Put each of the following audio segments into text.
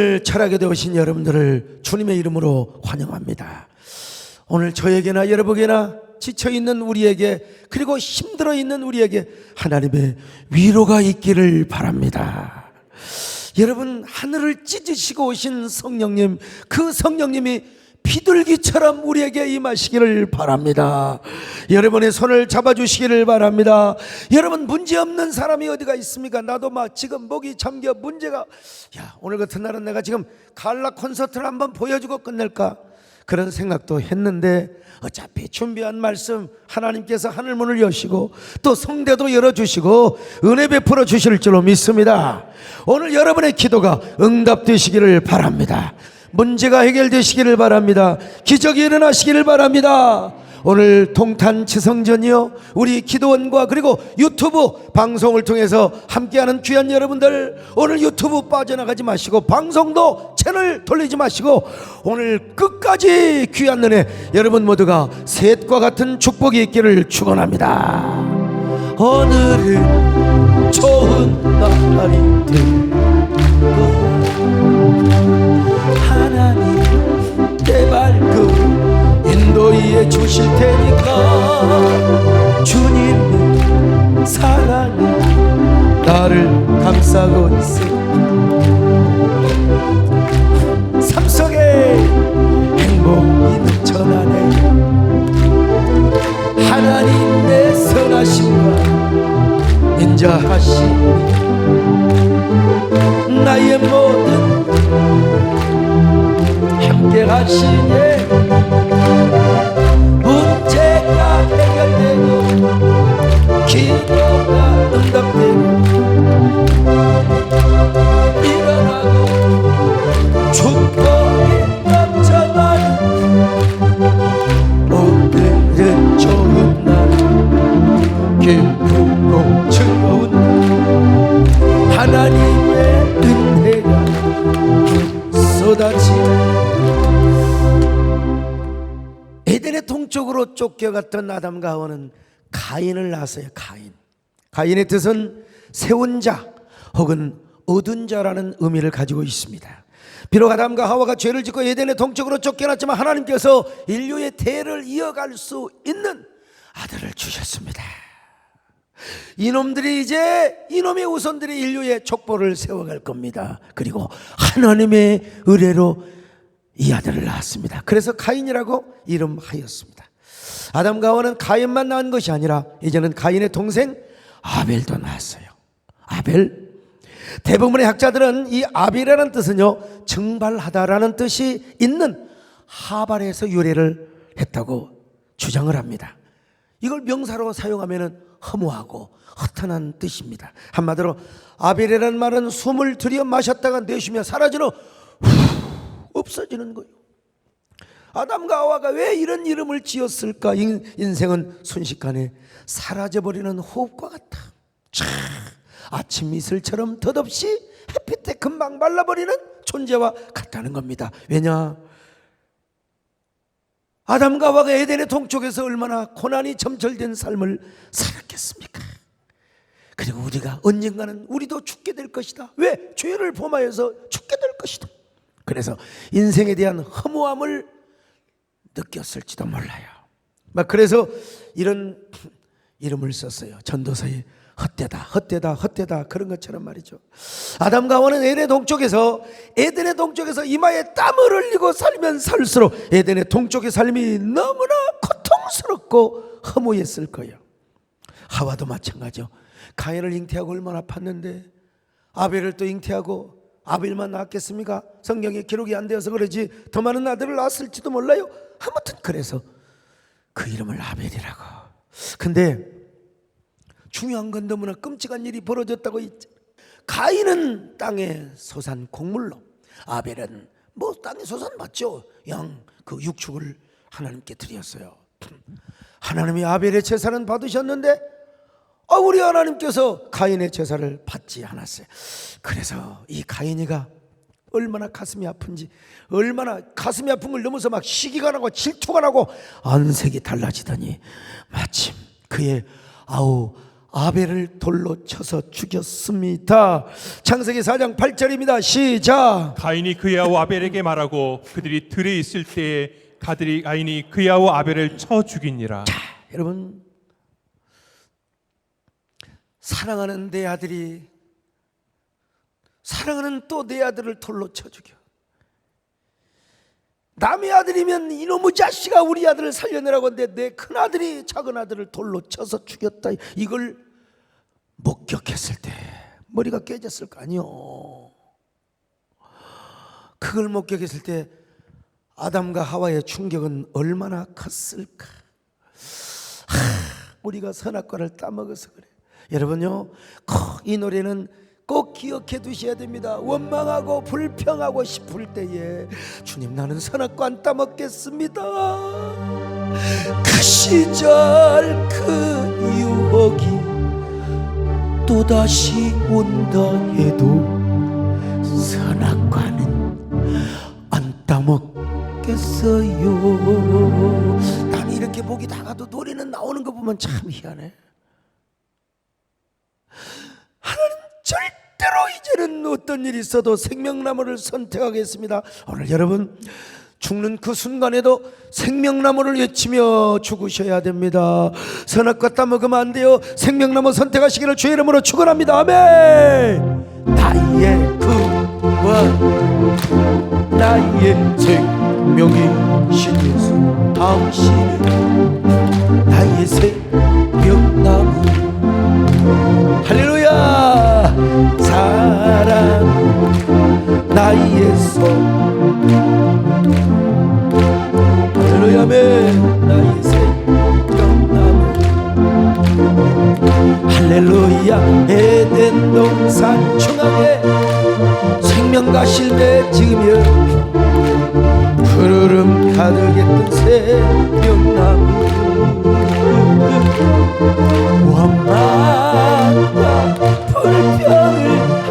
오늘 철학에 되오신 여러분들을 주님의 이름으로 환영합니다. 오늘 저에게나 여러분에게나 지쳐있는 우리에게, 그리고 힘들어있는 우리에게 하나님의 위로가 있기를 바랍니다. 여러분, 하늘을 찢으시고 오신 성령님, 그 성령님이 비둘기처럼 우리에게 임하시기를 바랍니다. 여러분의 손을 잡아주시기를 바랍니다. 여러분, 문제없는 사람이 어디가 있습니까? 나도 막 지금 목이 잠겨 문제가, 오늘 같은 날은 내가 지금 갈라 콘서트를 한번 보여주고 끝낼까? 그런 생각도 했는데 어차피 준비한 말씀 하나님께서 하늘문을 여시고 또 성대도 열어주시고 은혜 베풀어 주실 줄로 믿습니다. 오늘 여러분의 기도가 응답되시기를 바랍니다. 문제가 해결되시기를 바랍니다. 기적이 일어나시기를 바랍니다. 오늘 동탄 지성전이요, 우리 기도원과 그리고 유튜브 방송을 통해서 함께하는 귀한 여러분들, 오늘 유튜브 빠져나가지 마시고 방송도 채널 돌리지 마시고 오늘 끝까지 귀한 은혜, 여러분 모두가 셋과 같은 축복이 있기를 축원합니다. 오늘은 좋은 날이 되고 하나님 내 발걸음 인도해 주실 테니까 주님의 사랑이 나를 감싸고 있어. 삶 속에 행복이 넘쳐나네. 하나님의 선하심과 인자하심이 나의 모든 함께 하시네. 문제가 해결되고 기도가 응답되고 일어나고 축복이 넘쳐나는 오늘은 좋은 날, 기쁘고 즐거운 날, 하나님의 은혜가 쏟아지네. 에덴의 동쪽으로 쫓겨갔던 아담과 하와는 가인을 낳았어요. 가인의 뜻은 세운 자 혹은 얻은 자라는 의미를 가지고 있습니다. 비록 아담과 하와가 죄를 짓고 에덴의 동쪽으로 쫓겨났지만 하나님께서 인류의 대를 이어갈 수 있는 아들을 주셨습니다. 이놈의 후손들이 인류의 족보를 세워갈 겁니다. 그리고 하나님의 의뢰로 이 아들을 낳았습니다. 그래서 가인이라고 이름하였습니다. 아담과 하와는 가인만 낳은 것이 아니라 이제는 가인의 동생 아벨도 낳았어요. 아벨, 대부분의 학자들은 이 아벨이라는 뜻은요, 증발하다라는 뜻이 있는 하발에서 유래를 했다고 주장을 합니다. 이걸 명사로 사용하면 허무하고 허탄한 뜻입니다. 한마디로 아벨이라는 말은 숨을 들여 마셨다가 내쉬며 사라지는 없어지는 거예요. 아담과 하와가 왜 이런 이름을 지었을까? 인생은 순식간에 사라져버리는 호흡과 같아. 아침 이슬처럼 덧없이 햇빛에 금방 말라버리는 존재와 같다는 겁니다. 왜냐? 아담과 하와가 에덴의 동쪽에서 얼마나 고난이 점철된 삶을 살았겠습니까? 그리고 우리가 언젠가는 우리도 죽게 될 것이다. 왜? 죄를 범하여서 죽게 될 것이다. 그래서 인생에 대한 허무함을 느꼈을지도 몰라요. 그래서 이런 이름을 썼어요. 전도서에 헛되다 그런 것처럼 말이죠. 아담과 하와는 에덴의 동쪽에서 이마에 땀을 흘리고 살면 살수록 에덴의 동쪽의 삶이 너무나 고통스럽고 허무했을 거예요. 하와도 마찬가지요. 가인을 잉태하고 얼마나 아팠는데 아벨을 또 잉태하고 아벨만 낳았겠습니까? 성경에 기록이 안 되어서 그러지 더 많은 아들을 낳았을지도 몰라요. 아무튼 그래서 그 이름을 아벨이라고. 근데 중요한 건 너무나 끔찍한 일이 벌어졌다고 했죠. 가인은 땅에 솟은 곡물로, 아벨은 땅에 솟은 맞죠. 그 육축을 하나님께 드렸어요. 하나님이 아벨의 제사는 받으셨는데 우리 하나님께서 가인의 제사를 받지 않았어요. 그래서 이 가인이가 얼마나 가슴이 아픈지, 얼마나 가슴이 아픈 걸 넘어서 막 시기가 나고 질투가 나고 안색이 달라지더니 마침 그의 아벨을 돌로 쳐서 죽였습니다. 창세기 4장 8절입니다. 시작. 가인이 그의 아우 아벨에게 말하고 그들이 들에 있을 때에 가인이 그의 아우 아벨을 쳐 죽이니라. 여러분, 사랑하는 내 아들이 사랑하는 또 내 아들을 돌로 쳐 죽여. 남의 아들이면 이놈의 자식아 우리 아들을 살려내라고 하는데 내 큰아들이 작은 아들을 돌로 쳐서 죽였다. 이걸 목격했을 때 머리가 깨졌을 거 아니요. 그걸 목격했을 때 아담과 하와의 충격은 얼마나 컸을까. 우리가 선악과를 따먹어서 그래. 여러분요, 이 노래는 꼭 기억해 두셔야 됩니다. 원망하고 불평하고 싶을 때에 주님, 나는 선악과 안 따먹겠습니다. 그 시절 그 유혹이 또다시 온다 해도 선악과는 안 따먹겠어요. 나는 이렇게 목이 나가도 노래는 나오는 거 보면 참 희한해. 하나님 절대로 이제는 어떤 일이 있어도 생명나무를 선택하겠습니다. 오늘 여러분 죽는 그 순간에도 생명나무를 외치며 죽으셔야 됩니다. 선악과 따먹으면 안 돼요. 생명나무 선택하시기를 주의 이름으로 축원합니다. 아멘. 나의 구원, 나의 생명이신 예수, 당신은 나의 생명나무. 할렐루야. 사랑 나의 손, 할렐루야. 아멘. 나의 생명나무. 할렐루야. 에덴 동산 중앙에 생명과실 맺으며 푸르름 가득했던 생명나무. 원망과 불평을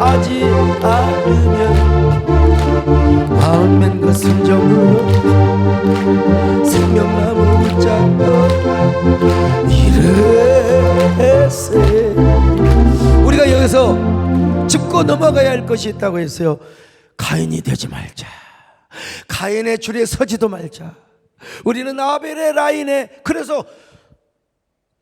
하지 않으면 마음맨 그 순정으로 생명나무 붙잡고 이르세. 우리가 여기서 짚고 넘어가야 할 것이 있다고 했어요. 가인이 되지 말자. 가인의 줄에 서지도 말자. 우리는 아벨의 라인에. 그래서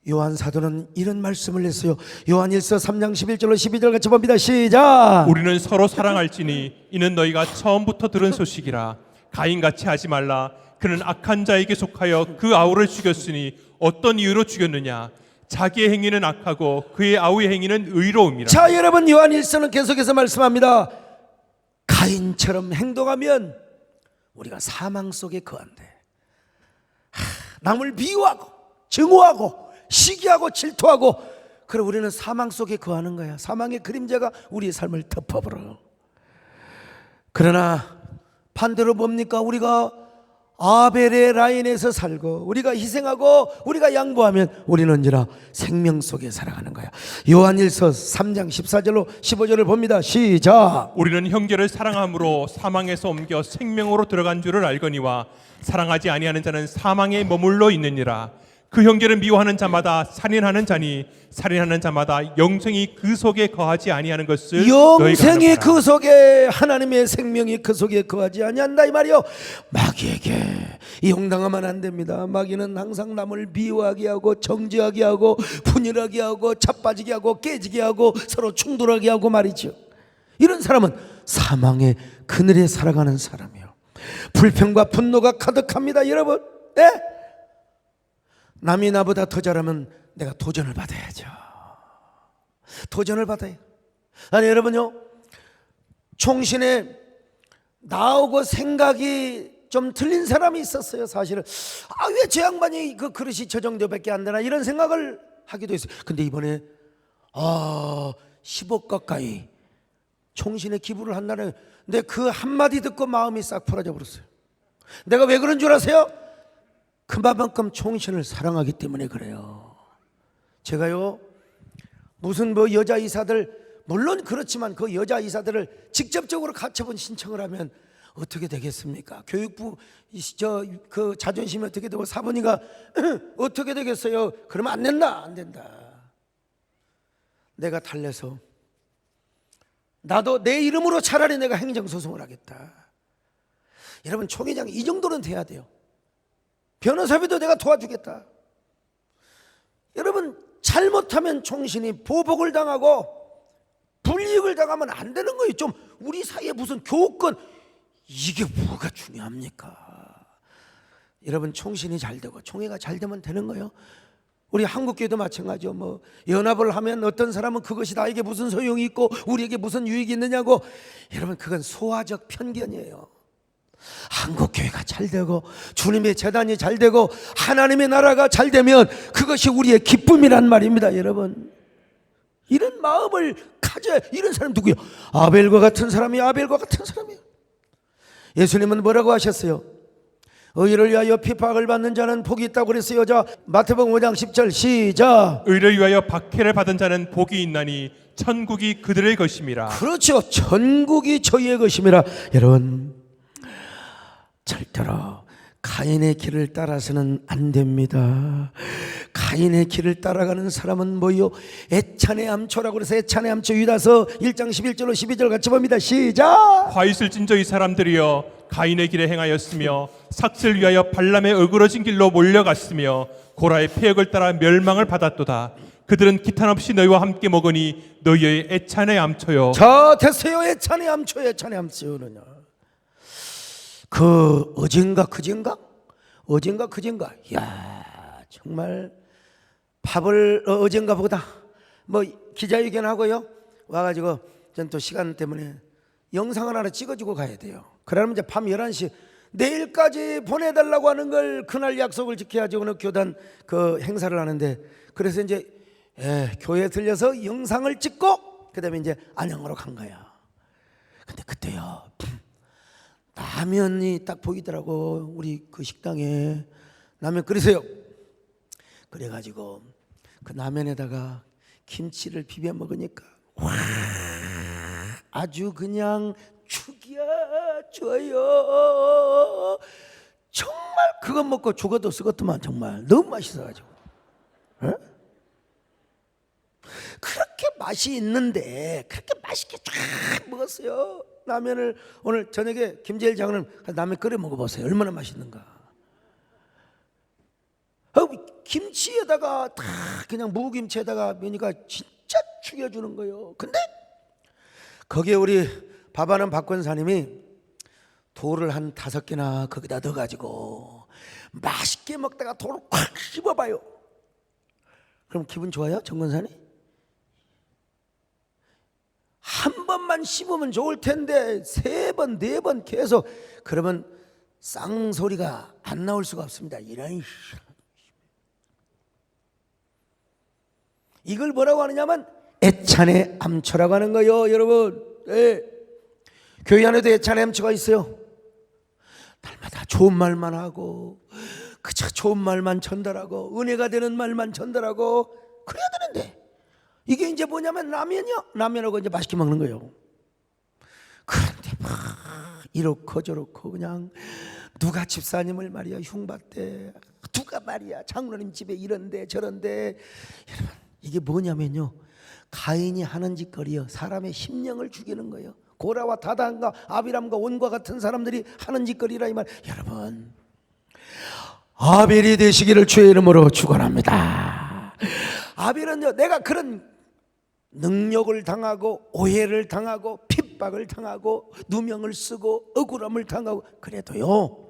요한 사도는 이런 말씀을 했어요. 요한일서 3장 11절로 12절 같이 봅니다. 시작. 우리는 서로 사랑할지니 이는 너희가 처음부터 들은 소식이라. 가인같이 하지 말라. 그는 악한 자에게 속하여 그 아우를 죽였으니 어떤 이유로 죽였느냐. 자기의 행위는 악하고 그의 아우의 행위는 의로움이라. 자, 여러분, 요한일서는 계속해서 말씀합니다. 가인처럼 행동하면 우리가 사망 속에 거한대. 남을 비유하고 증오하고 시기하고 질투하고, 그래 우리는 사망 속에 거하는 거야. 사망의 그림자가 우리의 삶을 덮어버려. 그러나 반대로 뭡니까? 우리가 아벨의 라인에서 살고 우리가 희생하고 우리가 양보하면 우리는 언제나 생명 속에 살아가는 거야. 요한일서 3장 14절로 15절을 봅니다. 시작. 우리는 형제를 사랑함으로 사망에서 옮겨 생명으로 들어간 줄을 알거니와 사랑하지 아니하는 자는 사망에 머물러 있느니라. 그 형제를 미워하는 자마다 살인하는 자니 살인하는 자마다 영생이 그 속에 거하지 아니하는 것을 영생이 그 속에, 하나님의 생명이 그 속에 거하지 아니한다 이 말이요. 마귀에게 이용당하면 안 됩니다. 마귀는 항상 남을 미워하게 하고 정죄하게 하고 분열하게 하고 자빠지게 하고 깨지게 하고 서로 충돌하게 하고 말이죠. 이런 사람은 사망의 그늘에 살아가는 사람이요. 불평과 분노가 가득합니다. 여러분, 네? 남이 나보다 더 잘하면 내가 도전을 받아야죠. 도전을 받아요. 아니 여러분요, 총신에 나오고 생각이 좀 틀린 사람이 있었어요. 사실은 왜 저 양반이 그 그릇이 저 정도밖에 안 되나 이런 생각을 하기도 했어요. 근데 이번에 10억 가까이 총신에 기부를 한다는, 근데 그 한마디 듣고 마음이 싹 풀어져 버렸어요. 내가 왜 그런 줄 아세요? 그만큼 총신을 사랑하기 때문에 그래요. 제가요, 무슨 여자 이사들, 물론 그렇지만 그 여자 이사들을 직접적으로 가처분 신청을 하면 어떻게 되겠습니까? 교육부 그 자존심이 어떻게 되고 사모니가 어떻게 되겠어요? 그러면 안 된다, 안 된다. 내가 달래서 나도 내 이름으로 차라리 내가 행정소송을 하겠다. 여러분, 총회장 이 정도는 돼야 돼요. 변호사비도 내가 도와주겠다. 여러분, 잘못하면 총신이 보복을 당하고 불이익을 당하면 안 되는 거예요. 좀 우리 사이에 무슨 교권, 이게 뭐가 중요합니까? 여러분, 총신이 잘 되고 총회가 잘 되면 되는 거예요. 우리 한국교회도 마찬가지죠. 뭐 연합을 하면 어떤 사람은 그것이 나에게 무슨 소용이 있고 우리에게 무슨 유익이 있느냐고. 여러분, 그건 소화적 편견이에요. 한국교회가 잘 되고 주님의 재단이 잘 되고 하나님의 나라가 잘 되면 그것이 우리의 기쁨이란 말입니다. 여러분, 이런 마음을 가져야. 이런 사람 누구요? 아벨과 같은 사람이 아벨과 같은 사람이에요. 예수님은 뭐라고 하셨어요? 의를 위하여 핍박을 받는 자는 복이 있다고 그랬어요. 자, 마태복음 5장 10절 시작. 의를 위하여 박해를 받은 자는 복이 있나니 천국이 그들의 것임이라. 그렇죠. 천국이 저희의 것임이라. 여러분, 절대로 가인의 길을 따라서는 안 됩니다. 가인의 길을 따라가는 사람은 뭐요? 애찬의 암초라고 그래서 애찬의 암초. 유다서 1장 11절로 12절 같이 봅니다. 시작. 화 있을 진저 이 사람들이여 가인의 길에 행하였으며 삭슬 위하여 발람의 어그러진 길로 몰려갔으며 고라의 폐역을 따라 멸망을 받았도다. 그들은 기탄 없이 너희와 함께 먹으니 너희의 애찬의 암초요. 자, 됐어요. 애찬의 암초, 애찬의 암초는요. 그 어젠가 그젠가 야, 정말 밥을 어젠가 보다 뭐 기자회견 하고요 와가지고 전 또 시간 때문에 영상을 하나 찍어주고 가야 돼요. 그러면 이제 밤 11시 내일까지 보내달라고 하는 걸 그날 약속을 지켜야지. 오늘 교단 그 행사를 하는데, 그래서 이제 교회에 들려서 영상을 찍고 그 다음에 이제 안양으로 간 거야. 근데 그때요 라면이 딱 보이더라고. 우리 그 식당에 라면 끓이세요. 그래가지고 그 라면에다가 김치를 비벼 먹으니까 와, 아주 그냥 죽여줘요. 정말 그거 먹고 죽어도 쓰겄더만. 정말 너무 맛있어가지고. 에? 그렇게 맛이 있는데 그렇게 맛있게 쫙 먹었어요. 라면을 오늘 저녁에 김재일 장로님 라면 끓여 먹어보세요. 얼마나 맛있는가. 김치에다가 다 그냥 무김치에다가 면이가 진짜 죽여주는 거예요. 근데 거기에 우리 밥하는 박권사님이 돌을 한 5개나 거기다 넣어가지고 맛있게 먹다가 돌을 콱 씹어봐요. 그럼 기분 좋아요? 정권사님? 한 번만 씹으면 좋을 텐데 3번, 4번 계속 그러면 쌍소리가 안 나올 수가 없습니다. 이런, 이걸 뭐라고 하느냐면 애찬의 암초라고 하는 거예요. 여러분, 교회 안에도 애찬의 암초가 있어요. 날마다 좋은 말만 하고 그저 좋은 말만 전달하고 은혜가 되는 말만 전달하고 그래야 되는데, 이게 이제 뭐냐면 라면이요. 라면하고 이제 맛있게 먹는 거예요. 그런데 막 이렇고 저렇고 그냥 누가 집사님을 말이야 흉봤대, 누가 말이야 장로님 집에 이런데 저런데. 여러분, 이게 뭐냐면요, 가인이 하는 짓거리요, 사람의 심령을 죽이는 거예요. 고라와 다단과 아비람과 온과 같은 사람들이 하는 짓거리라 이 말. 여러분, 아벨이 되시기를 주의 이름으로 축원합니다. 아벨은요, 내가 그런 능력을 당하고 오해를 당하고 핍박을 당하고 누명을 쓰고 억울함을 당하고 그래도요,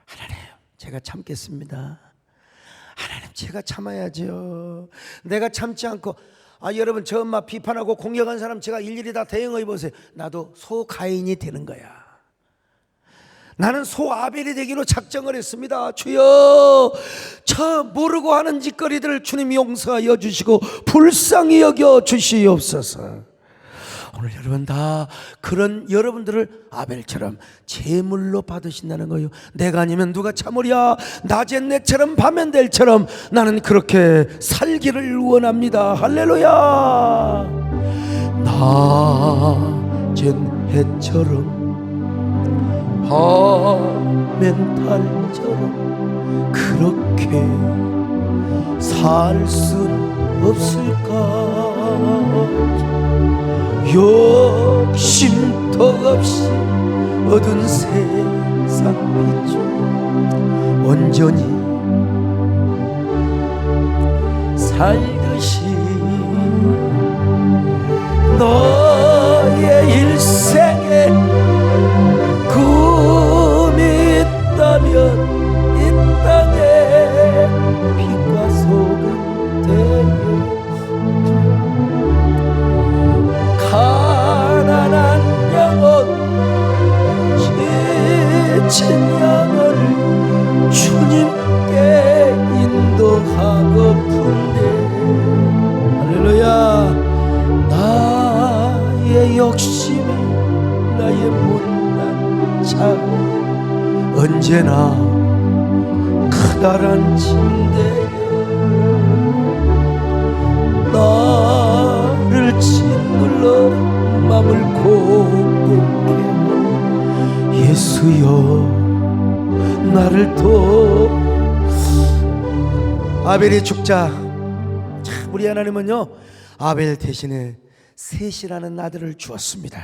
하나님 제가 참겠습니다. 하나님 제가 참아야죠. 내가 참지 않고, 여러분 저 엄마 비판하고 공격한 사람 제가 일일이 다 대응해 보세요. 나도 소 가인이 되는 거야. 나는 소 아벨이 되기로 작정을 했습니다. 주여, 저 모르고 하는 짓거리들을 주님 용서하여 주시고 불쌍히 여겨 주시옵소서. 오늘 여러분 다 그런 여러분들을 아벨처럼 제물로 받으신다는 거예요. 내가 아니면 누가 참으랴. 낮엔 내처럼 밤엔 델처럼 나는 그렇게 살기를 원합니다. 할렐루야. 낮엔 해처럼 밤엔 달처럼 그렇게 살 수 없을까? 욕심도 없이 얻은 세상 빛 온전히 살듯이 너의 일생에 꿈이 있다면 이 땅에 빛과 소금 되어 가난한 영혼 지친 영혼을 주님께 인도하고픈데 할렐루야. 나의 욕심이 나의 못난 자가 언제나 커다란 침대에 나를 짓눌러 맘을 곱게 예수여 나를 도. 아벨이 죽자 우리 하나님은요 아벨 대신에 셋이라는 아들을 주었습니다.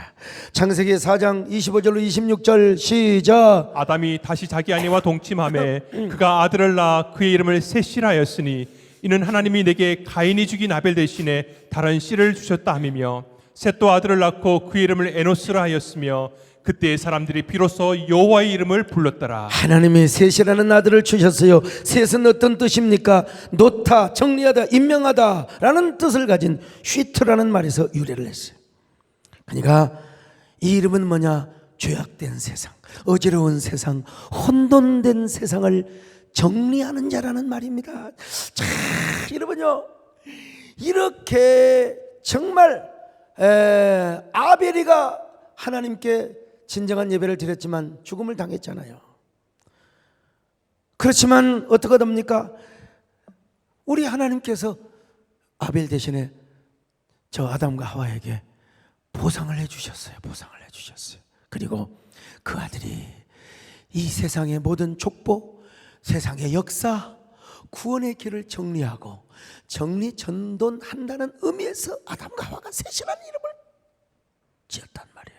창세기 4장 25절로 26절 시작. 아담이 다시 자기 아내와 동침하매 그가 아들을 낳아 그의 이름을 셋이라 하였으니 이는 하나님이 내게 가인이 죽인 아벨 대신에 다른 씨를 주셨다 함이며 셋도 아들을 낳고 그의 이름을 에노스라 하였으며 그때 사람들이 비로소 여호와의 이름을 불렀더라. 하나님이 셋이라는 아들을 주셨어요. 셋은 어떤 뜻입니까? 놓다, 정리하다, 임명하다 라는 뜻을 가진 휘트라는 말에서 유래를 했어요. 그러니까 이 이름은 뭐냐? 죄악된 세상, 어지러운 세상, 혼돈된 세상을 정리하는 자라는 말입니다. 자, 여러분요 이렇게 정말 아벨이가 하나님께 진정한 예배를 드렸지만 죽음을 당했잖아요. 그렇지만 어떻게 됩니까? 우리 하나님께서 아벨 대신에 저 아담과 하와에게 보상을 해주셨어요. 보상을 해주셨어요. 그리고 그 아들이 이 세상의 모든 족보, 세상의 역사, 구원의 길을 정리하고 정리전돈한다는 의미에서 아담과 하와가 셋이라는 이름을 지었단 말이에요.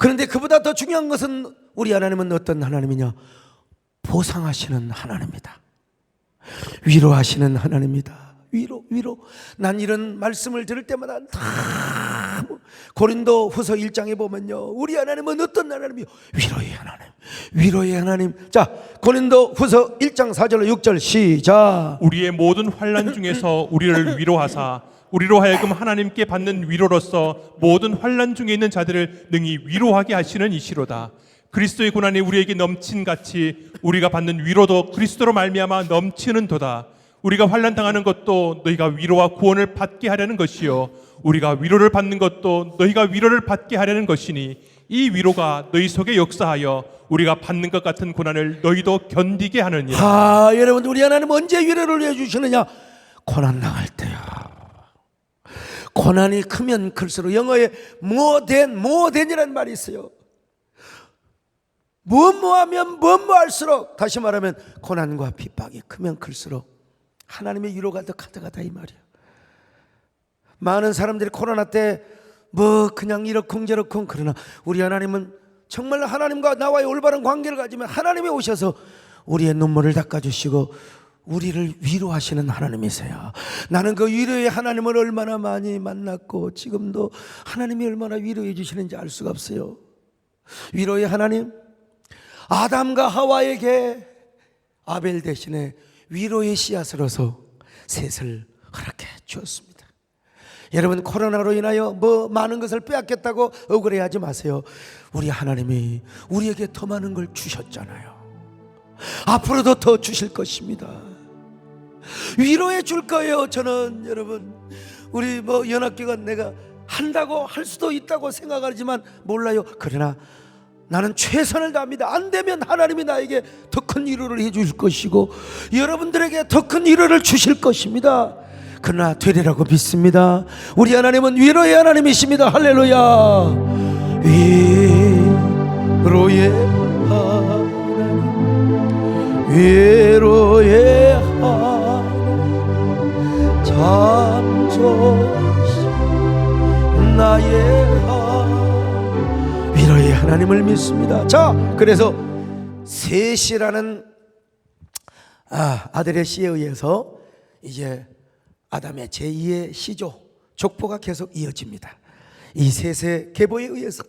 그런데 그보다 더 중요한 것은 우리 하나님은 어떤 하나님이냐? 보상하시는 하나님이다. 위로하시는 하나님이다. 위로. 난 이런 말씀을 들을 때마다 다 고린도 후서 1장에 보면요 우리 하나님은 어떤 하나님이요? 위로의 하나님, 위로의 하나님. 자, 고린도 후서 1장 4절로 6절 시작. 우리의 모든 환난 중에서 우리를 위로하사 우리로 하여금 하나님께 받는 위로로서 모든 환난 중에 있는 자들을 능히 위로하게 하시는 이시로다. 그리스도의 고난이 우리에게 넘친 같이 우리가 받는 위로도 그리스도로 말미암아 넘치는도다. 우리가 환난 당하는 것도 너희가 위로와 구원을 받게 하려는 것이요 우리가 위로를 받는 것도 너희가 위로를 받게 하려는 것이니 이 위로가 너희 속에 역사하여 우리가 받는 것 같은 고난을 너희도 견디게 하느니라. 여러분 우리 하나님 언제 위로를 해주시느냐? 고난 당할 때야. 고난이 크면 클수록 영어에 morethan이라는 말이 있어요. 뭐하면 뭐할수록, 다시 말하면 고난과 핍박이 크면 클수록 하나님의 위로가 더 가득하다 이 말이야. 많은 사람들이 코로나 때 그냥 이러쿵저러쿵, 그러나 우리 하나님은 정말 하나님과 나와의 올바른 관계를 가지면 하나님이 오셔서 우리의 눈물을 닦아주시고 우리를 위로하시는 하나님이세요. 나는 그 위로의 하나님을 얼마나 많이 만났고 지금도 하나님이 얼마나 위로해 주시는지 알 수가 없어요. 위로의 하나님, 아담과 하와에게 아벨 대신에 위로의 씨앗으로서 셋을 허락해 주었습니다. 여러분 코로나로 인하여 많은 것을 빼앗겼다고 억울해하지 마세요. 우리 하나님이 우리에게 더 많은 걸 주셨잖아요. 앞으로도 더 주실 것입니다. 위로해 줄 거예요. 저는 여러분 우리 연합기관 내가 한다고 할 수도 있다고 생각하지만 몰라요. 그러나 나는 최선을 다합니다. 안 되면 하나님이 나에게 더 큰 위로를 해줄 것이고 여러분들에게 더 큰 위로를 주실 것입니다. 그러나 되리라고 믿습니다. 우리 하나님은 위로의 하나님이십니다. 할렐루야. 위로의 하나님, 위로의 하나님, 하나님을 믿습니다. 자, 그래서 셋이라는 아들의 씨에 의해서 이제 아담의 제2의 시조 족보가 계속 이어집니다. 이 셋의 계보에 의해서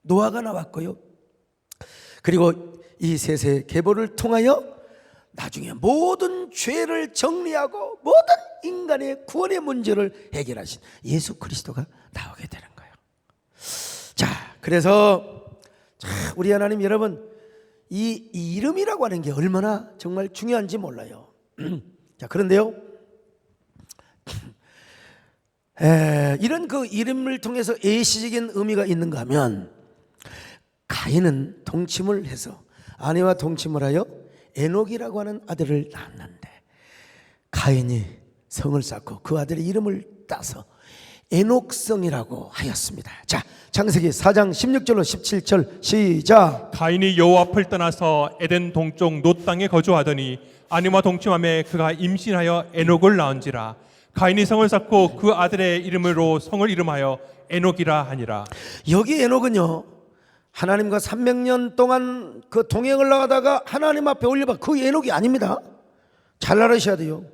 노아가 나왔고요. 그리고 이 셋의 계보를 통하여 나중에 모든 죄를 정리하고 모든 인간의 구원의 문제를 해결하신 예수 그리스도가 나오게 되는 거예요. 자, 그래서 우리 하나님 여러분, 이 이름이라고 하는 게 얼마나 정말 중요한지 몰라요. 자, 그런데요, 이런 그 이름을 통해서 예시적인 의미가 있는가 하면, 가인은 동침을 해서 아내와 동침을 하여 에녹이라고 하는 아들을 낳았는데, 가인이 성을 쌓고 그 아들의 이름을 따서 에녹성이라고 하였습니다. 자, 창세기 4장 16절로 17절 시작. 가인이 여호와 앞을 떠나서 에덴 동쪽 놋 땅에 거주하더니 아내와 동침함에 그가 임신하여 에녹을 낳은지라. 가인이 성을 쌓고 그 아들의 이름으로 성을 이름하여 에녹이라 하니라. 여기 에녹은요, 하나님과 300년 동안 그 동행을 나가다가 하나님 앞에 올려봐, 그 에녹이 아닙니다. 잘 알으셔야 돼요.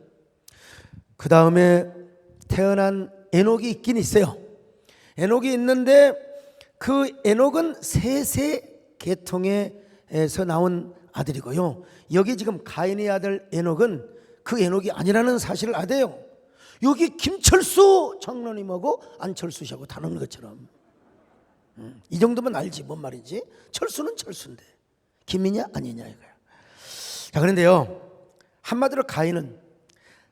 그 다음에 태어난 에녹이 있긴 있어요. 에녹이 있는데 그 에녹은 셋의 계통에서 나온 아들이고요. 여기 지금 가인의 아들 에녹은 그 에녹이 아니라는 사실을 아대요. 여기 김철수 장로님하고 안철수 씨하고 다른 것처럼 이 정도면 알지 뭔 말인지. 철수는 철수인데 김이냐 아니냐 이거야. 자, 그런데요, 한마디로 가인은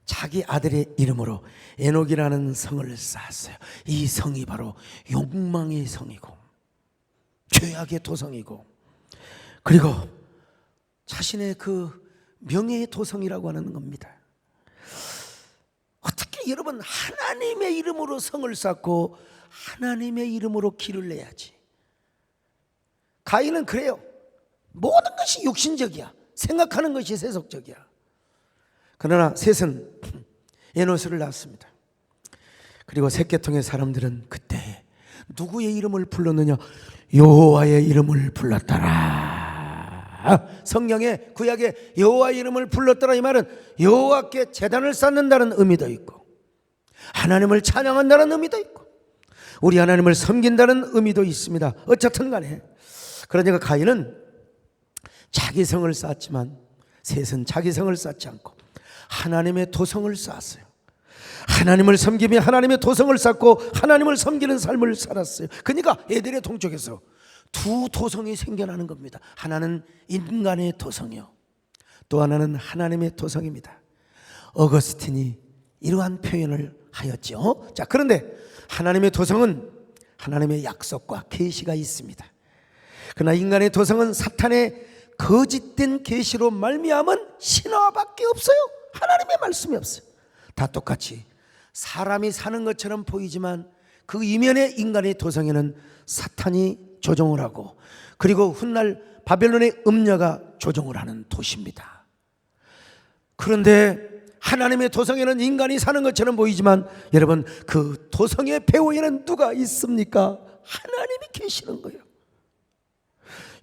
자기 아들의 이름으로 에녹이라는 성을 쌓았어요. 이 성이 바로 욕망의 성이고 죄악의 도성이고, 그리고 자신의 그 명예의 도성이라고 하는 겁니다. 어떻게 여러분, 하나님의 이름으로 성을 쌓고 하나님의 이름으로 길을 내야지. 가인은 그래요. 모든 것이 육신적이야. 생각하는 것이 세속적이야. 그러나 셋은 에노스를 낳았습니다. 그리고 셋 계통의 사람들은 그때 누구의 이름을 불렀느냐? 여호와의 이름을 불렀더라. 성경에 구약에 여호와의 이름을 불렀더라, 이 말은 여호와께 제단을 쌓는다는 의미도 있고 하나님을 찬양한다는 의미도 있고 우리 하나님을 섬긴다는 의미도 있습니다. 어쨌든 간에, 그러니까 가인은 자기 성을 쌓았지만 셋은 자기 성을 쌓지 않고 하나님의 도성을 쌓았어요. 하나님을 섬기며 하나님의 도성을 쌓고 하나님을 섬기는 삶을 살았어요. 그러니까 에덴의 동쪽에서 두 도성이 생겨나는 겁니다. 하나는 인간의 도성이요, 또 하나는 하나님의 도성입니다. 어거스틴이 이러한 표현을 하였죠. 자, 그런데 하나님의 도성은 하나님의 약속과 계시가 있습니다. 그러나 인간의 도성은 사탄의 거짓된 계시로 말미암은 신화밖에 없어요. 하나님의 말씀이 없어요. 다 똑같이 사람이 사는 것처럼 보이지만 그 이면에 인간의 도성에는 사탄이 조종을 하고, 그리고 훗날 바벨론의 음녀가 조종을 하는 도시입니다. 그런데 하나님의 도성에는 인간이 사는 것처럼 보이지만 여러분, 그 도성의 배후에는 누가 있습니까? 하나님이 계시는 거예요.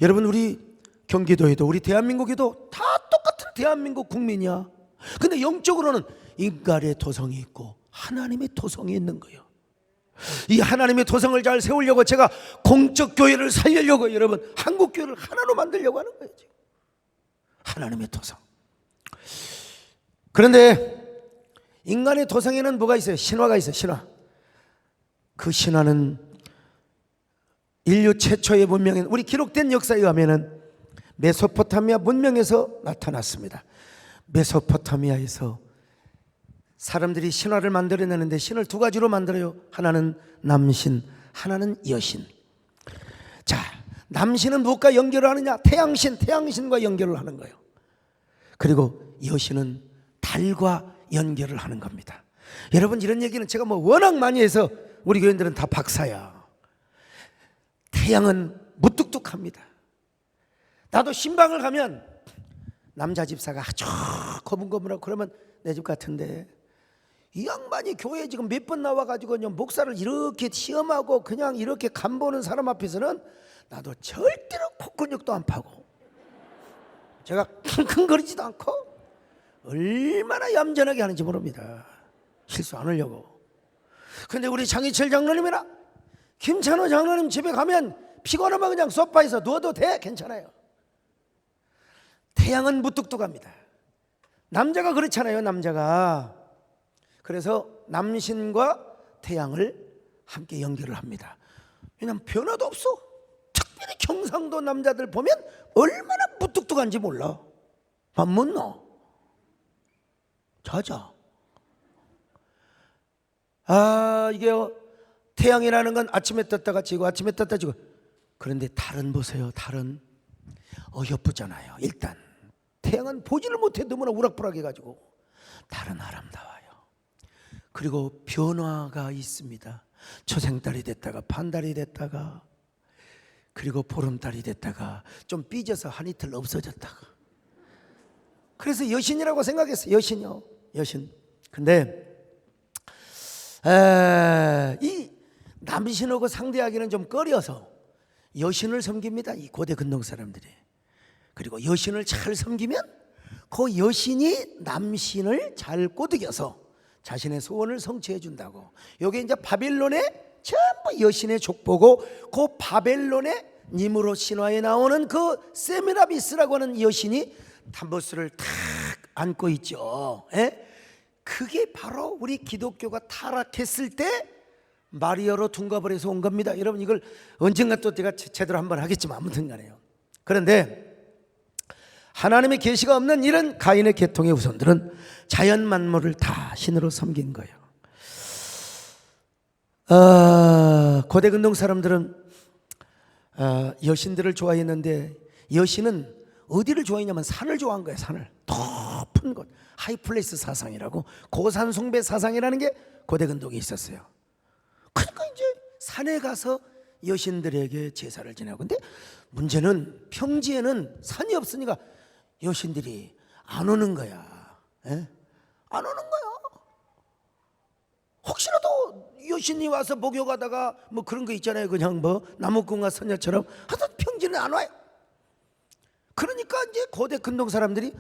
여러분, 우리 경기도에도 우리 대한민국에도 다 똑같은 대한민국 국민이야. 근데 영적으로는 인간의 도성이 있고 하나님의 도성이 있는 거예요. 이 하나님의 도성을 잘 세우려고 제가 공적 교회를 살리려고 여러분 한국 교회를 하나로 만들려고 하는 거예요. 지금. 하나님의 도성. 그런데 인간의 도성에는 뭐가 있어요? 신화가 있어요. 신화. 그 신화는 인류 최초의 문명에, 우리 기록된 역사에 의하면 메소포타미아 문명에서 나타났습니다. 메소포타미아에서 사람들이 신화를 만들어내는데 신을 두 가지로 만들어요. 하나는 남신, 하나는 여신. 자, 남신은 무엇과 연결을 하느냐? 태양신, 태양신과 연결을 하는 거예요. 그리고 여신은 달과 연결을 하는 겁니다. 여러분, 이런 얘기는 제가 뭐 워낙 많이 해서 우리 교인들은 다 박사야. 태양은 무뚝뚝합니다. 나도 신방을 가면 남자 집사가 아주 거분거분하고 그러면 내 집 같은데, 이 양반이 교회에 지금 몇 번 나와가지고 목사를 이렇게 시험하고 그냥 이렇게 간보는 사람 앞에서는 나도 절대로 콧근육도 안 파고 제가 킁킁거리지도 않고 얼마나 얌전하게 하는지 모릅니다. 실수 안 하려고. 근데 우리 장희철 장로님이나 김찬호 장로님 집에 가면 피곤하면 그냥 소파에서 누워도 돼. 괜찮아요. 태양은 무뚝뚝합니다. 남자가 그렇잖아요. 남자가. 그래서 남신과 태양을 함께 연결을 합니다. 왜냐하면 변화도 없어. 특별히 경상도 남자들 보면 얼마나 무뚝뚝한지 몰라. 밥 못 넣어. 자자. 이게요, 태양이라는 건 아침에 떴다가 지고 아침에 떴다 지고. 그런데 달은 보세요. 달은 어여쁘잖아요. 일단 태양은 보지를 못해 너무나 우락부락해 가지고. 달은 아름다워요. 그리고 변화가 있습니다. 초생달이 됐다가 반달이 됐다가, 그리고 보름달이 됐다가 좀 삐져서 한 이틀 없어졌다가. 그래서 여신이라고 생각했어요. 여신이요, 여신. 근데 이 남신하고 상대하기는 좀 꺼려서 여신을 섬깁니다. 이 고대 근동 사람들이. 그리고 여신을 잘 섬기면 그 여신이 남신을 잘 꼬드겨서 자신의 소원을 성취해 준다고. 이게 이제 바벨론의 전부 여신의 족보고, 그 바벨론의 니무롯 신화에 나오는 그 세미라비스라고 하는 여신이 담보스를 탁 안고 있죠. 그게 바로 우리 기독교가 타락했을 때 마리아로 둔갑을 해서 온 겁니다. 여러분, 이걸 언젠가 또 제가 제대로 한번 하겠지만 아무튼 간에요. 그런데 하나님의 계시가 없는 이런 가인의 계통의 후손들은 자연 만물을 다 신으로 섬긴 거예요. 고대 근동 사람들은 여신들을 좋아했는데, 여신은 어디를 좋아했냐면 산을 좋아한 거예요. 산을. 높은 곳, 하이플레이스 사상이라고, 고산 숭배 사상이라는 게 고대 근동에 있었어요. 그러니까 이제 산에 가서 여신들에게 제사를 지내고. 근데 문제는 평지에는 산이 없으니까 여신들이 안 오는 거야. 안 오는 거야. 혹시라도 여신이 와서 목욕하다가 뭐 그런 거 있잖아요. 그냥 뭐 나무꾼과 선녀처럼 하여튼 평지는 안 와요. 그러니까 이제 고대 근동 사람들이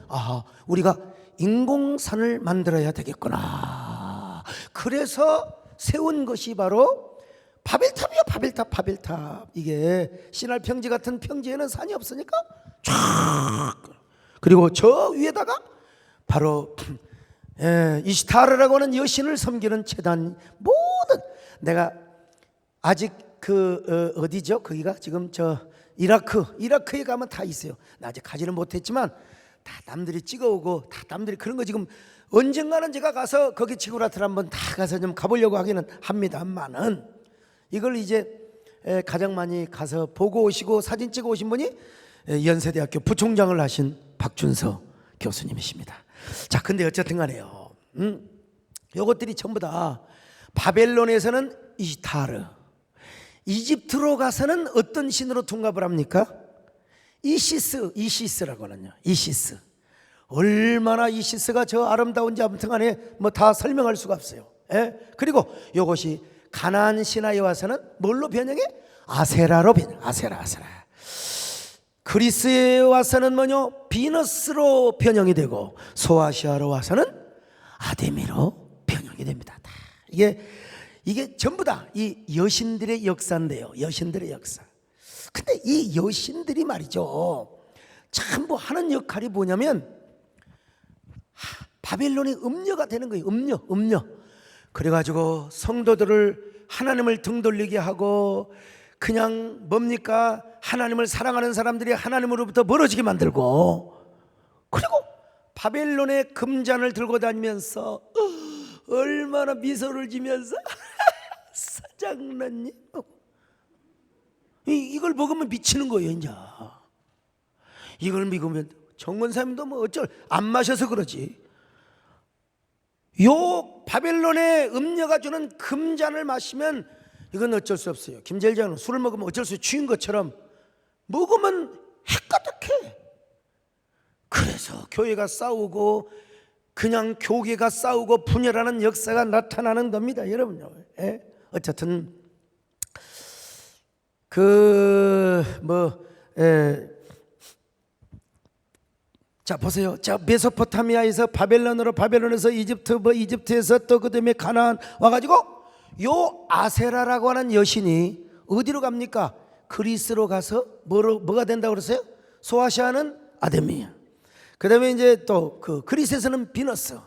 우리가 인공산을 만들어야 되겠구나. 그래서 세운 것이 바로 바벨탑이야. 바벨탑. 이게 신할 평지 같은 평지에는 산이 없으니까 쫙, 그리고 저 위에다가 바로 이시타르라고 하는 여신을 섬기는 제단, 모든, 내가 아직 어디죠? 거기가 지금 저 이라크에 가면 다 있어요. 나 아직 가지는 못했지만 다 남들이 찍어오고, 다 남들이 그런 거 지금 언젠가는 제가 가서 거기 지구라트를 한번 다 가서 좀 가보려고 하기는 합니다만은, 이걸 이제 가장 많이 가서 보고 오시고 사진 찍어 오신 분이 연세대학교 부총장을 하신 박준서 교수님이십니다. 자, 근데 어쨌든 간에요, 요것들이 전부 다 바벨론에서는 이시타르, 이집트로 가서는 어떤 신으로 둔갑을 합니까? 이시스라고 하는요. 이시스. 얼마나 이시스가 저 아름다운지 아무튼 간에 뭐 다 설명할 수가 없어요. 그리고 요것이 가나안 신화에 와서는 뭘로 변형해? 아세라로 변형. 아세라. 그리스에 와서는 뭐냐? 비너스로 변형이 되고, 소아시아로 와서는 아데미로 변형이 됩니다. 다 이게 전부 다 이 여신들의 역사인데요. 여신들의 역사. 근데 이 여신들이 말이죠, 참 뭐 하는 역할이 뭐냐면 바벨론의 음녀가 되는 거예요. 음녀. 그래가지고 성도들을 하나님을 등 돌리게 하고, 그냥 뭡니까? 하나님을 사랑하는 사람들이 하나님으로부터 멀어지게 만들고, 그리고 바벨론의 금잔을 들고 다니면서 얼마나 미소를 지면서 사장님, 이걸 먹으면 미치는 거예요. 이제 이걸 먹으면 정원사님도 뭐 어쩔, 안 마셔서 그러지. 요 바벨론의 음녀가 주는 금잔을 마시면 이건 어쩔 수 없어요. 김제일장은 술을 먹으면 어쩔 수 없이 취인 것처럼 먹으면 헷가득해. 그래서 교회가 싸우고, 그냥 교계가 싸우고 분열하는 역사가 나타나는 겁니다, 여러분요. 어쨌든 자 보세요. 자 메소포타미아에서 바벨론에서 이집트에서 또 그다음에 가나안 와가지고 요 아세라라고 하는 여신이 어디로 갑니까? 그리스로 가서 뭐가 된다고 그랬어요? 소아시아는 아데미. 그다음에 이제 또 그 그리스에서는 비너스.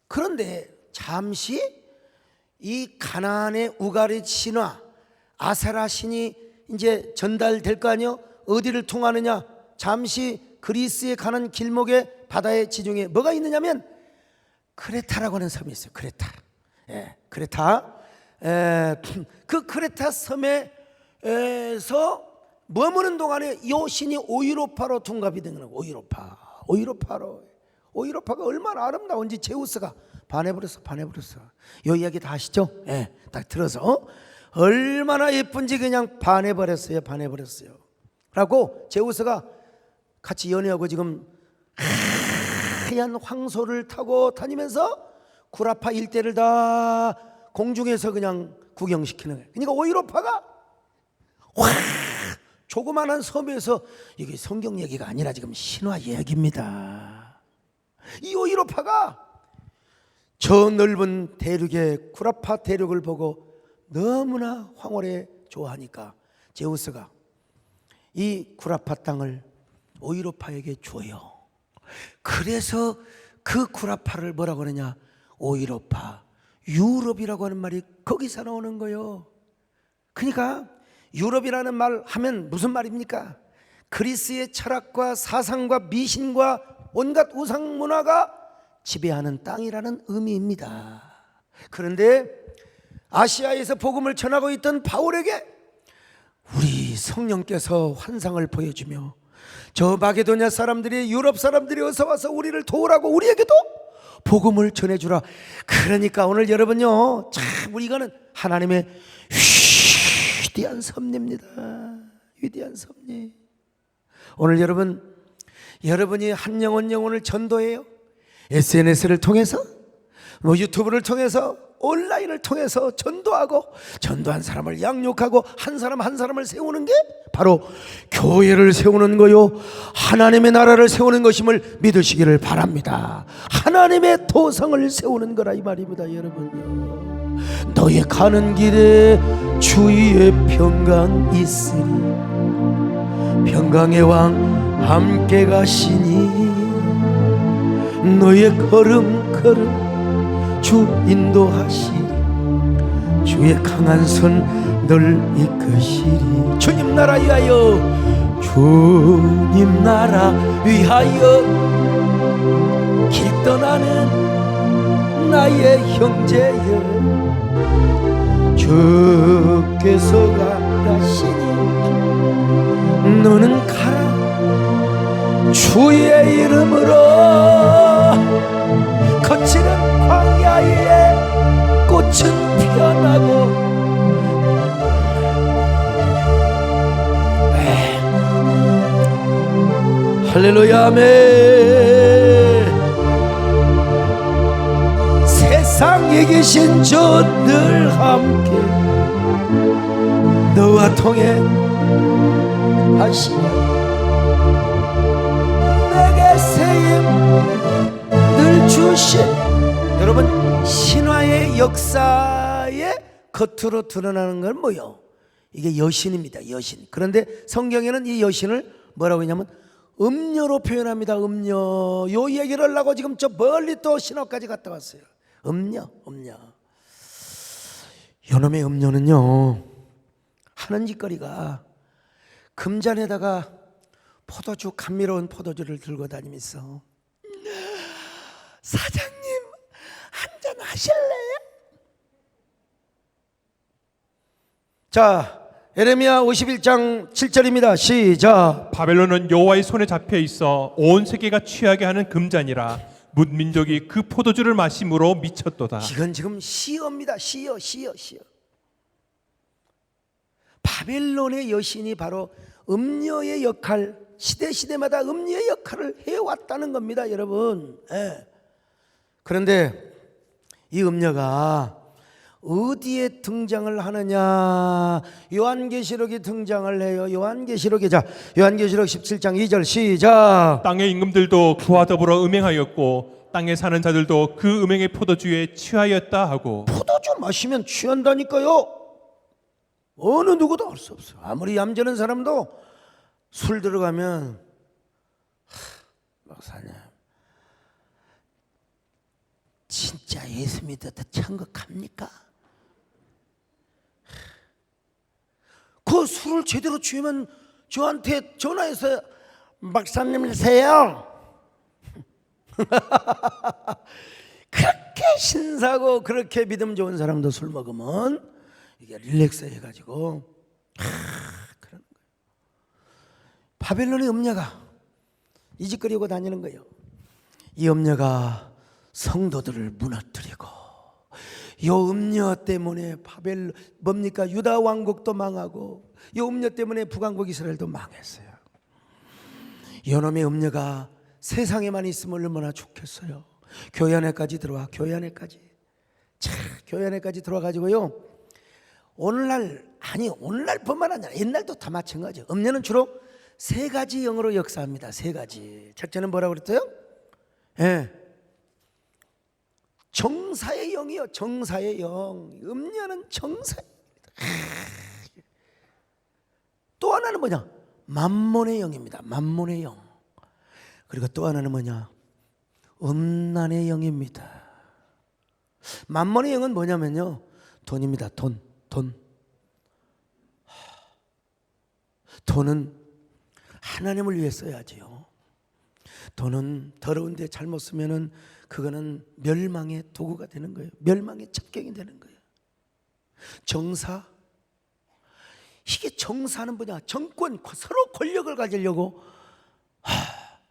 그런데 잠시 이 가나안의 우가리 신화 아세라 신이 이제 전달될 거 아니요? 어디를 통하느냐? 잠시 그리스에 가는 길목에 바다의 지중해 뭐가 있느냐면 크레타라고 하는 섬이 있어요. 크레타. 예, 크레타. 그 크레타 섬에서 머무는 동안에 이 신이 오이로파로 둔갑이 된 거예요. 오이로파가 얼마나 아름다운지 제우스가 반해버렸어. 이 이야기 다 아시죠? 예, 딱 들어서 얼마나 예쁜지 그냥 반해버렸어요. 라고 제우스가 같이 연애하고 지금 하얀 황소를 타고 다니면서 구라파 일대를 다 공중에서 그냥 구경시키는 거예요. 그러니까 오이로파가 조그마한 섬에서 이게 성경 얘기가 아니라 지금 신화 얘기입니다. 이 오이로파가 저 넓은 대륙의 구라파 대륙을 보고 너무나 황홀해 좋아하니까 제우스가 이 구라파 땅을 오이로파에게 줘요. 그래서 그 구라파를 뭐라고 그러냐? 오이로파, 유럽이라고 하는 말이 거기서 나오는 거예요. 그러니까 유럽이라는 말 하면 무슨 말입니까? 그리스의 철학과 사상과 미신과 온갖 우상 문화가 지배하는 땅이라는 의미입니다. 그런데 아시아에서 복음을 전하고 있던 바울에게 우리 성령께서 환상을 보여주며 저 마게도냐 사람들이 유럽 사람들이 어서 와서 우리를 도우라고 우리에게도 복음을 전해주라. 그러니까 오늘 여러분요, 참 이거는 하나님의 위대한 섭리입니다. 위대한 섭리. 오늘 여러분이 한 영혼을 전도해요. SNS를 통해서, 유튜브를 통해서, 온라인을 통해서 전도하고, 전도한 사람을 양육하고 한 사람을 세우는 게 바로 교회를 세우는 거요, 하나님의 나라를 세우는 것임을 믿으시기를 바랍니다. 하나님의 도성을 세우는 거라 이 말입니다. 여러분요, 너의 가는 길에 주위에 평강 있으리. 평강의 왕 함께 가시니 너의 걸음 주 인도하시리. 주의 강한 손 널 이끄시리. 주님 나라 위하여, 주님 나라 위하여 길 떠나는 나의 형제여, 주께서 가시니 너는 가라. 주의 이름으로 거칠은 광야에 꽃은 피어나고. 할렐루야, 아멘. 세상에 계신 주 늘 함께 너와 통행하시며 내게 세임 늘 주신. 여러분, 신화의 역사에 겉으로 드러나는 건 뭐요? 이게 여신입니다. 여신. 그런데 성경에는 이 여신을 뭐라고 했냐면 음녀로 표현합니다. 음녀. 요 얘기를 하려고 지금 저 멀리 또 신화까지 갔다 왔어요. 음녀. 요놈의 음녀는요, 하는 짓거리가 금잔에다가 포도주, 감미로운 포도주를 들고 다니면서 사장님 한잔 하실래요? 자, 에레미야 51장 7절입니다. 시작. 바벨론은 여호와의 손에 잡혀 있어 온 세계가 취하게 하는 금잔이라 문민족이 그 포도주를 마심으로 미쳤도다. 이건 지금 시어입니다. 시어. 바벨론의 여신이 바로 음녀의 역할, 시대마다 음녀의 역할을 해왔다는 겁니다, 여러분. 예. 그런데 이 음녀가 어디에 등장을 하느냐? 요한계시록이 등장을 해요. 요한계시록에, 자, 요한계시록 17장 2절 시작. 땅의 임금들도 그와 더불어 음행하였고 땅에 사는 자들도 그 음행의 포도주에 취하였다 하고. 포도주 마시면 취한다니까요. 어느 누구도 알 수 없어요. 아무리 얌전한 사람도 술 들어가면, 목사님 진짜 예수 믿어도 천국 갑니까? 그 술을 제대로 취하면 저한테 전화해서 박사님이세요? 그렇게 신사고 그렇게 믿음 좋은 사람도 술 먹으면 이게 릴렉스 해가지고 그러는 거예요. 바벨론의 음녀가 이직거리고 다니는 거예요. 이 음녀가 성도들을 무너뜨리고, 이 음녀 때문에 바벨론 뭡니까? 유다 왕국도 망하고, 이 음녀 때문에 북왕국 이스라엘도 망했어요. 이놈의 음녀가 세상에만 있으면 얼마나 좋겠어요. 교회 안에까지 들어와. 교회 안에까지. 자, 교회 안에까지 들어와가지고요, 오늘날뿐만 아니라 옛날도 다 마찬가지예요. 음녀는 주로 세 가지 영으로 역사합니다. 세 가지. 첫째는 뭐라고 그랬어요? 예. 정사의 영이요. 정사의 영. 음녀는 정사입니다. 또 하나는 뭐냐? 만몬의 영입니다. 만몬의 영. 그리고 또 하나는 뭐냐? 음란의 영입니다. 만몬의 영은 뭐냐면요, 돈입니다. 돈은 하나님을 위해 써야지요. 돈은 더러운데 잘못 쓰면은 그거는 멸망의 도구가 되는 거예요. 멸망의 첩경이 되는 거예요. 정사, 이게 정사는 뭐냐? 정권, 서로 권력을 가지려고.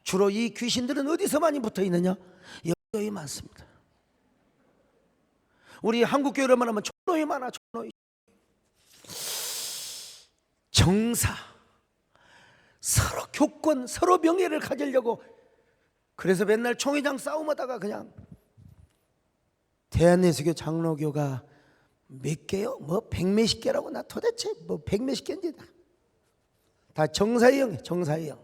주로 이 귀신들은 어디서 많이 붙어 있느냐? 여기 많습니다. 우리 한국 교회로 말하면 촌노예 많아. 촌노예. 정사, 서로 교권, 서로 명예를 가지려고. 그래서 맨날 총회장 싸움하다가 그냥 대한예수교 장로교가 몇 개요? 뭐 백몇십 개라고. 나 도대체 뭐 백몇십 개인지 다 정사의 영, 정사의 영.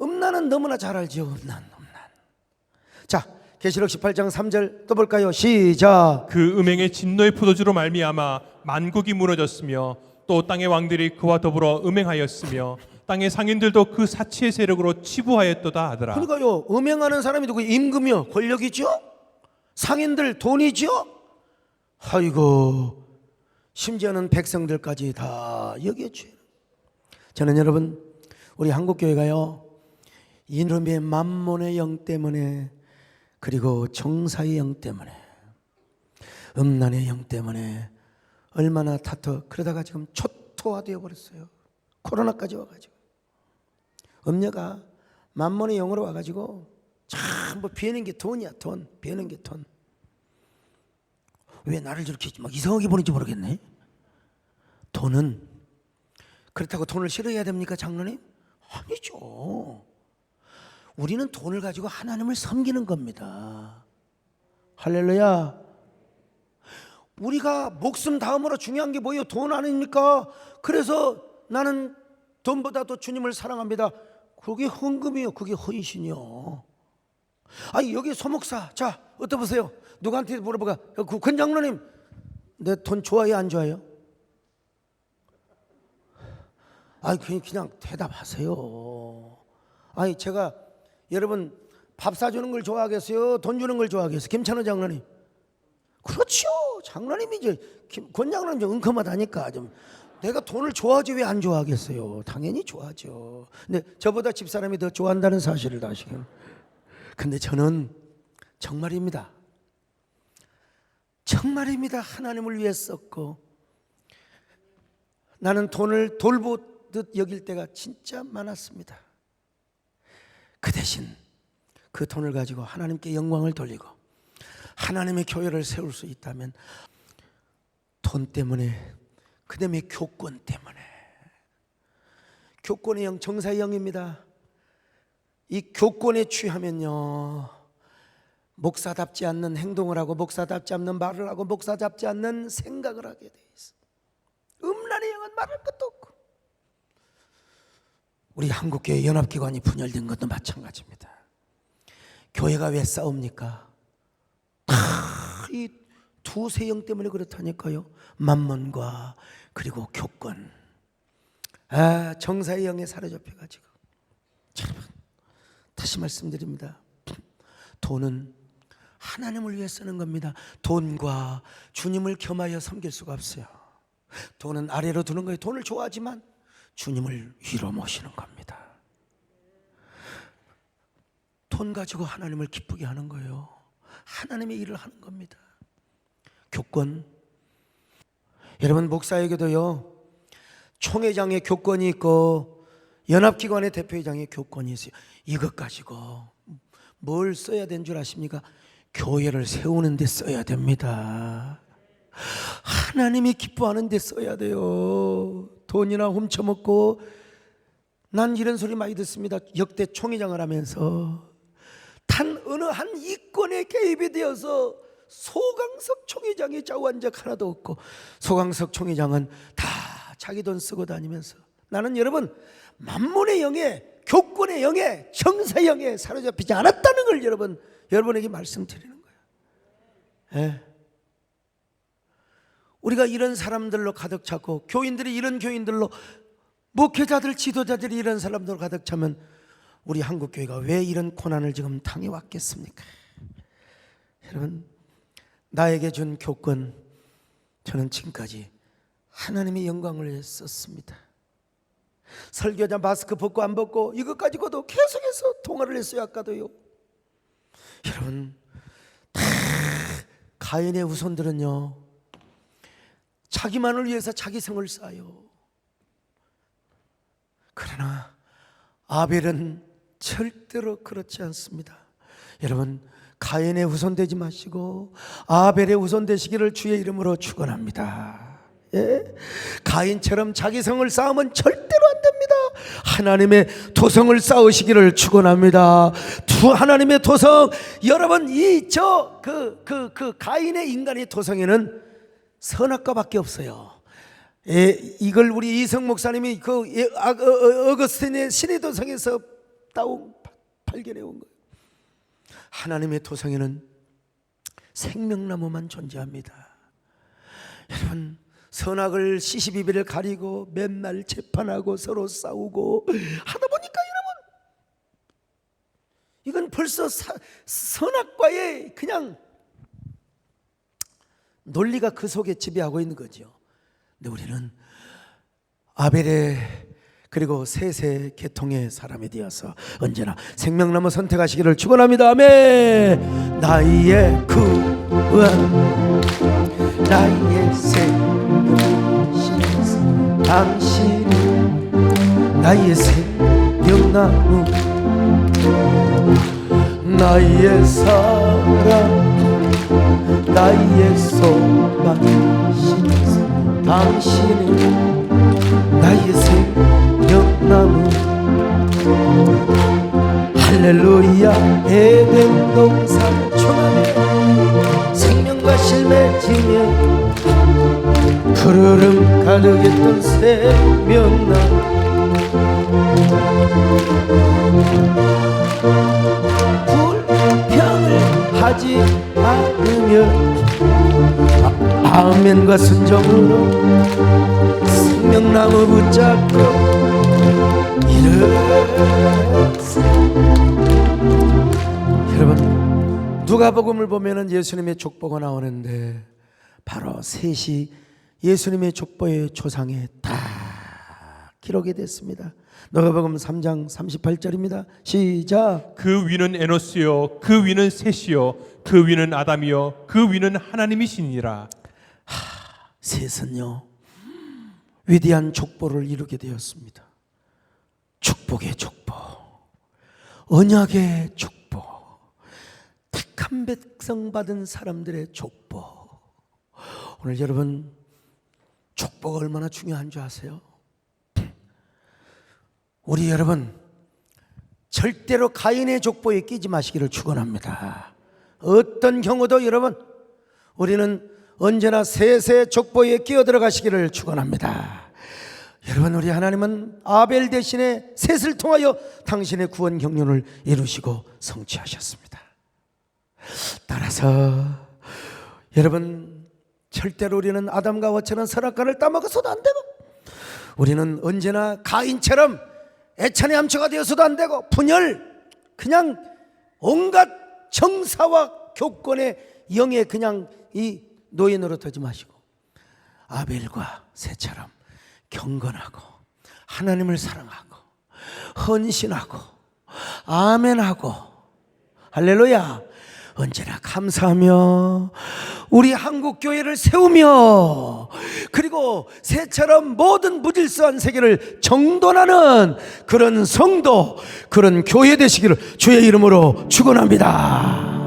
음란은 너무나 잘 알죠. 음란. 자, 계시록 18장 3절 또 볼까요? 시작. 그 음행의 진노의 포도주로 말미암아 만국이 무너졌으며 또 땅의 왕들이 그와 더불어 음행하였으며 땅의 상인들도 그 사치의 세력으로 치부하였도다 하더라. 그러니까요, 음행하는 사람이 누구? 임금이요, 권력이죠. 상인들, 돈이죠. 아이고, 심지어는 백성들까지 다 여겼죠. 저는 여러분, 우리 한국교회가요, 이놈의 만몬의 영 때문에, 그리고 정사의 영 때문에, 음란의 영 때문에 얼마나 그러다가 지금 초토화되어 버렸어요. 코로나까지 와가지고. 음녀가 만몬의 영으로 와가지고 전부 비는 게 돈이야. 돈. 비는 게 돈. 왜 나를 저렇게 막 이상하게 보는지 모르겠네. 돈은, 그렇다고 돈을 싫어해야 됩니까, 장로님? 아니죠. 우리는 돈을 가지고 하나님을 섬기는 겁니다. 할렐루야. 우리가 목숨 다음으로 중요한 게 뭐예요? 돈 아닙니까? 그래서 나는 돈보다도 주님을 사랑합니다. 그게 헌금이요. 그게 헌신이요. 아니, 여기 소목사, 자, 어떠보세요? 누구한테 물어보가? 권장로님, 내 돈 좋아해요, 안 좋아해요? 아니, 그냥 대답하세요. 아니, 제가 여러분 밥 사주는 걸 좋아하겠어요? 돈 주는 걸 좋아하겠어요? 김찬호 장로님. 그렇죠. 장로님이 이제 권 장로님 좀 은컴하다니까. 좀 내가 돈을 좋아하지 왜 안 좋아하겠어요? 당연히 좋아하죠. 근데 저보다 집사람이 더 좋아한다는 사실을 다 아시겠어요? 근데 저는 정말입니다. 정말입니다. 하나님을 위해 썼고, 나는 돈을 돌보듯 여길 때가 진짜 많았습니다. 그 대신 그 돈을 가지고 하나님께 영광을 돌리고 하나님의 교회를 세울 수 있다면, 돈 때문에, 그 다음에 교권 때문에. 교권의 영, 정사의 영입니다. 이 교권에 취하면요, 목사답지 않는 행동을 하고 목사답지 않는 말을 하고 목사답지 않는 생각을 하게 돼 있어. 음란의 영은 말할 것도 없고. 우리 한국교회 연합기관이 분열된 것도 마찬가지입니다. 교회가 왜 싸웁니까? 다 이 두세 영 때문에 그렇다니까요. 만몬과 그리고 교권, 정사의 영에 사로잡혀가지고. 여러분, 다시 말씀드립니다. 돈은 하나님을 위해 쓰는 겁니다. 돈과 주님을 겸하여 섬길 수가 없어요. 돈은 아래로 두는 거예요. 돈을 좋아하지만 주님을 위로 모시는 겁니다. 돈 가지고 하나님을 기쁘게 하는 거예요. 하나님의 일을 하는 겁니다. 교권, 여러분 목사에게도요 총회장의 교권이 있고 연합기관의 대표회장의 교권이 있어요. 이것 가지고 뭘 써야 되는 줄 아십니까? 교회를 세우는 데 써야 됩니다. 하나님이 기뻐하는 데 써야 돼요. 돈이나 훔쳐먹고, 난 이런 소리 많이 듣습니다. 역대 총회장을 하면서 단 어느 한 이권에 개입이 되어서 소강석 총회장의 좌우한 적 하나도 없고, 소강석 총회장은 다 자기 돈 쓰고 다니면서, 나는 여러분 만몬의 영에, 교권의 영에, 정사의 영에 사로잡히지 않았다는 걸 여러분에게 말씀드리는 거예요. 예. 우리가 이런 사람들로 가득 찼고, 교인들이 이런 교인들로, 목회자들, 지도자들이 이런 사람들로 가득 차면 우리 한국교회가 왜 이런 고난을 지금 당해왔겠습니까? 여러분, 나에게 준 교권, 저는 지금까지 하나님의 영광을 위해 썼습니다. 설교자 마스크 벗고 안 벗고 이것 가지고도 계속해서 통화를 했어요. 아까도요. 여러분, 다 가인의 후손들은요 자기만을 위해서 자기 성을 쌓아요. 그러나 아벨은 절대로 그렇지 않습니다. 여러분, 가인의 후손 되지 마시고 아벨의 후손 되시기를 주의 이름으로 축원합니다. 예? 가인처럼 자기 성을 쌓으면 절대로 안 됩니다. 하나님의 도성을 쌓으시기를 축원합니다. 하나님의 도성, 여러분 그 가인의 인간의 도성에는 선악과밖에 없어요. 이걸 우리 이성 목사님이 어거스틴의 신의 도성에서 발견해 온 거예요. 하나님의 도성에는 생명나무만 존재합니다. 여러분, 선악을 시시비비를 가리고 맨날 재판하고 서로 싸우고 하다 보니까 여러분, 이건 벌써 선악과의 그냥 논리가 그 속에 지배하고 있는 거죠. 근데 우리는 아벨의 그리고 셋의 계통의 사람이 되어서 언제나 생명나무 선택하시기를 축원합니다. 아멘. 나의 구원, 나의 생명이시소, 당신은 나의 생명나무, 나의 사랑, 나의 소망이시소, 당신은 나의 생명나무. 할렐루야. 에덴 동산 초만에 생명과 실맺으며 푸르름 가득했던 생명나무. 불평을 하지 않으며 아멘과 순종으로 생명나무 붙잡고 일어서. 여러분, 누가복음을 보면은 예수님의 족보가 나오는데 바로 셋이 예수님의 족보의 조상에 다 기록이 됐습니다. 누가복음 3장 38절입니다. 시작. 그 위는 에노스요, 그 위는 셋이요, 그 위는 아담이요, 그 위는 하나님이시니라. 셋은요 위대한 족보를 이루게 되었습니다. 축복의 족보, 언약의 족보, 택한 백성 받은 사람들의 족보. 오늘 여러분, 족보가 얼마나 중요한 줄 아세요? 우리 여러분 절대로 가인의 족보에 끼지 마시기를 축원합니다. 어떤 경우도 여러분 우리는 언제나 세세 족보에 끼어들어가시기를 축원합니다. 여러분, 우리 하나님은 아벨 대신에 셋을 통하여 당신의 구원 경륜을 이루시고 성취하셨습니다. 따라서 여러분, 절대로 우리는 아담과 하와처럼 선악과를 따먹어서도 안 되고, 우리는 언제나 가인처럼 애찬의 암초가 되어서도 안 되고, 분열, 그냥 온갖 정사와 교권의 영에 그냥 이 노예 노릇하지 마시고 아벨과 셋처럼 경건하고 하나님을 사랑하고 헌신하고 아멘하고 할렐루야 언제나 감사하며 우리 한국교회를 세우며 그리고 새처럼 모든 무질서한 세계를 정돈하는 그런 성도, 그런 교회 되시기를 주의 이름으로 축원합니다.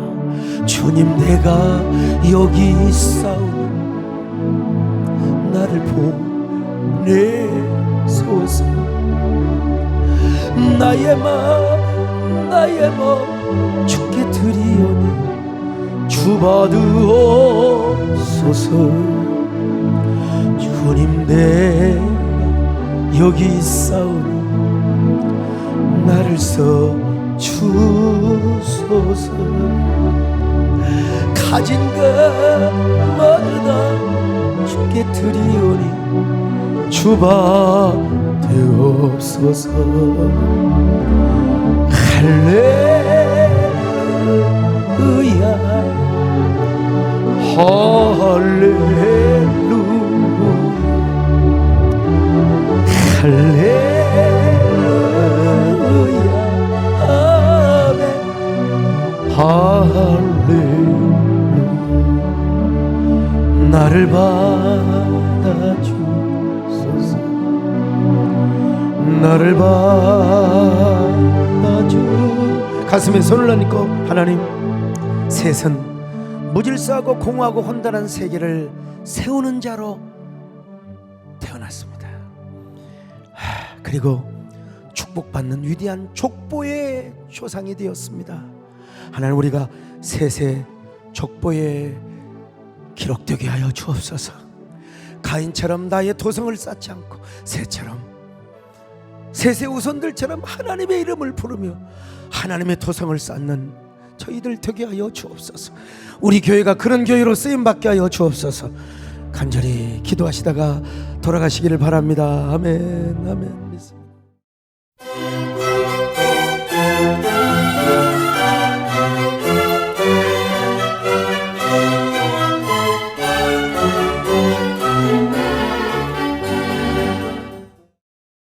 주님, 내가 여기 있사오니 나를 보내소서. 나의 마음 주께 드리오니 주 받으옵소서. 주님, 내가 여기 있사오니 나를 써주소서. 가진 것마다 주께 드리오니 주 받으옵소서. 할렐루야 할렐루야 할렐루야 아멘 할렐루야. 나를 받아주소서. 나를 받아주. 가슴에 손을 얹고 하나님, 셋은 무질서하고 공허하고 혼돈한 세계를 세우는 자로 태어났습니다. 그리고 축복받는 위대한 족보의 조상이 되었습니다. 하나님, 우리가 셋의 족보에 기록되게 하여 주옵소서. 가인처럼 나의 도성을 쌓지 않고 셋의 우선들처럼 하나님의 이름을 부르며 하나님의 도성을 쌓는 저희들 되게 하여 주옵소서. 우리 교회가 그런 교회로 쓰임받게 하여 주옵소서. 간절히 기도하시다가 돌아가시기를 바랍니다. 아멘 아멘.